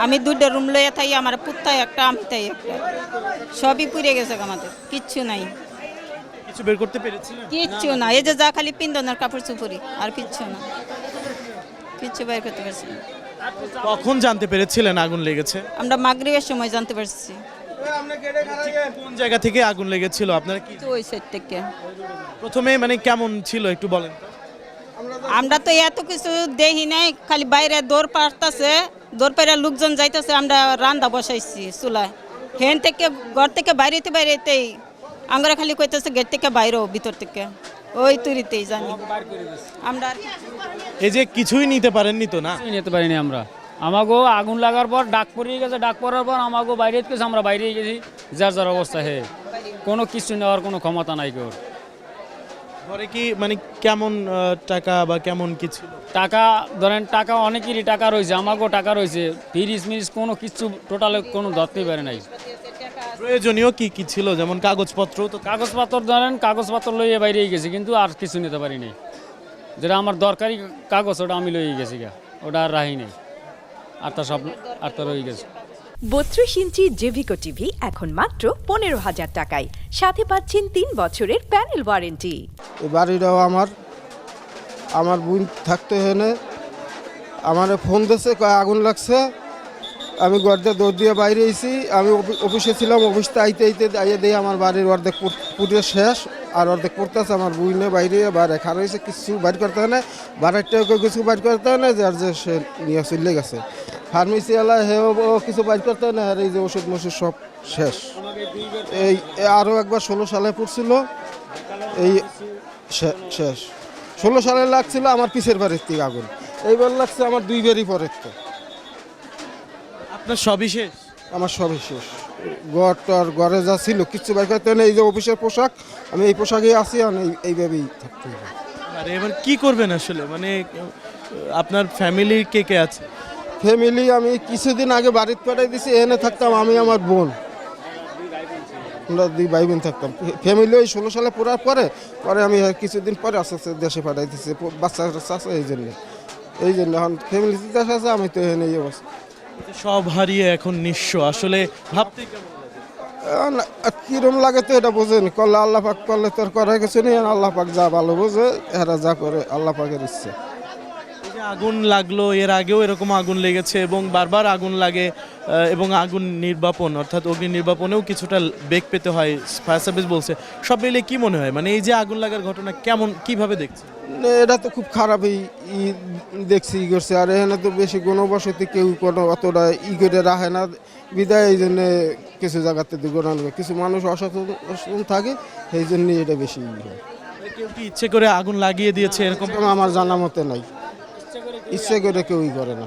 আমি দুইটা রুম লইয়া থাই, আমার পুত্তায় একটা, আমি তাই একটা, সবই পুড়ে গেছে আমাদের, কিচ্ছু নাই, কিছু বের করতে পেরেছিলেন? কিচ্ছু না। এই যে যা খালি পিন্দনের কাপড় চুপড়ি, আর কিচ্ছু না, কিচ্ছু বাইর করতে পারছি না। কখন জানতে পেরেছিলেন আগুন লেগেছে? আমরা মাগরিবের সময় জানতে পারছি। কোন জায়গা থেকে আগুন লেগেছিল আপনারা কি তো ওই সাইড থেকে প্রথমে মানে কেমন ছিল একটু বলেন তো? আমরা তো এত কিছু দেখি নাই, খালি বাইরে দৌড় পারতাছে, দৌড় পাইরা লোকজন যাইতেছে, আমরা রান্না বসাইছি চুলায়, হেন থেকে ঘর থেকে বাইরেতে বাইরেতেই আমরা খালি কইতেছে গেট থেকে বাইরেও, ভিতর থেকে ওই তুরিতেই জানি আমরা। এই যে কিছুই নিতে পারেননি তো? না, নিতে পারিনি আমরা। আমাকেও আগুন লাগার পর ডাক পড়িয়ে গেছে, ডাক পড়ার পর আমাকেও বাইরে গেছে, আমরা বাইরে গেছি, যার যার অবস্থা হে, কোনো কিছু নেওয়ার কোনো ক্ষমতা নাই কেউ। ঘরে কি মানে কেমন টাকা বা কেমন কি ছিল? টাকা ধরেন, টাকা অনেকেরই টাকা রয়েছে, আমাকেও টাকা রয়েছে, ফ্রিজ মিরিজ কোনো কিছু টোটালে কোনো ধরতেই পারে নাই। প্রয়োজনীয় কি কি ছিল, যেমন কাগজপত্র? তো কাগজপত্র ধরেন, কাগজপত্র লইয়ে বাইরে গেছি, কিন্তু আর কিছু নিতে পারিনি। যেটা আমার দরকারি কাগজ ওটা আমি লইয়ে গেছি গা, ওটা আর রাহি নেই, আর তা সব আর তো রয়ে গেছে। 32 ইঞ্চি জেভিকো টিভি এখন মাত্র 15,000 টাকায়, সাথে পাচ্ছেন 3 বছরের প্যানেল ওয়ারেন্টি। এই বাড়িটাও আমার বোন থাকতে হেনে আমার ফোন দিয়েছে, আগুন লাগছে। আমি ঘর দিয়ে দৌড় দিয়ে বাইরে এসেছি, আমি অফিসে ছিলাম, অফিসতে আইতে আইয়ে দিয়ে আমার বাড়ির অর্ধেক পুড়ে শেষ, আর অর্ধেক পড়তেছে। আমার বুইনে বাইরে বাইরে খারাপ হয়েছে, কিছু বাইর করতে হয় না, বাড়িটাও কিছু বাইর করতে হয় না, যার যে সে নিয়ে চলে গেছে। ফার্মেসি এলাকায় হেও কিছু বাইর করতে হয় না, আর এই যে ওষুধ মষুধ সব শেষ। এই আরও একবার 16 সালে পড়ছিল, এই শেষ। 16 সালে লাগছিল আমার পিছের বাড়ির থেকে আগুন, এইবার লাগছে আমার 2 বাড়ি পরের তো। আপনার সবই শেষ? আমার সবই শেষ, ঘরে যা ছিল কিচ্ছু বাইর করতে হয় না। এই যে অফিসের পোশাক, আমি এই পোশাকেই আছি, আর এইভাবেই থাকতে হবে। আরে এবার কি করবেন আসলে, মানে আপনার ফ্যামিলি কে কে আছে? ফ্যামিলি আমি কিছুদিন আগে বাড়িতে পাঠাই দিছি, এনে থাকতাম আমি, আমার বোন, আমরা 2 ভাই বোন থাকতাম। ফ্যামিলি ওই 16 সালে পড়ার পরে আমি কিছুদিন পরে আস্তে আস্তে দেশে পাঠাই দিচ্ছি, বাচ্চা টাচ্চা আছে, এই জন্য এখন ফ্যামিলি দেশ আছে, আমি তো এনে এই অবস্থা। সব হারিয়ে এখন নিঃস্ব, আসলে ভাবতে কেমন লাগে? কিরম লাগে তো এটা বোঝেন, করলে আল্লাহ পাক, করলে তোর করার কিছু নেই, আল্লাহ পাক যা ভালো বোঝে, এরা যা করে আল্লাহ পাকের ইচ্ছে। এই যে আগুন লাগলো, এর আগেও এরকম আগুন লেগেছে এবং বারবার আগুন লাগে, এবং আগুন নির্বাপন অর্থাৎ অগ্নি নির্বাপনেও কিছুটা বেগ পেতে হয়, ফায়ার সার্ভিস বলছে। সব মিলিয়ে কি মনে হয়, মানে এই যে আগুন লাগার ঘটনা কেমন, কিভাবে দেখছে? এটা তো খুব খারাপই দেখছি করছে, আর এখানে তো বেশি গণবসতি কেউ কোনো অতটা করে রাখে না, বিদায় এই জন্যে কিছু জায়গাতে দুর্ঘটনা, কিছু মানুষ অসচেতন থাকে, সেই জন্যই এটা বেশি হয়। কেউ কি ইচ্ছে করে আগুন লাগিয়ে দিয়েছে এরকম? আমার জানা মতে নাই, ইচ্ছে করে কেউই করে না।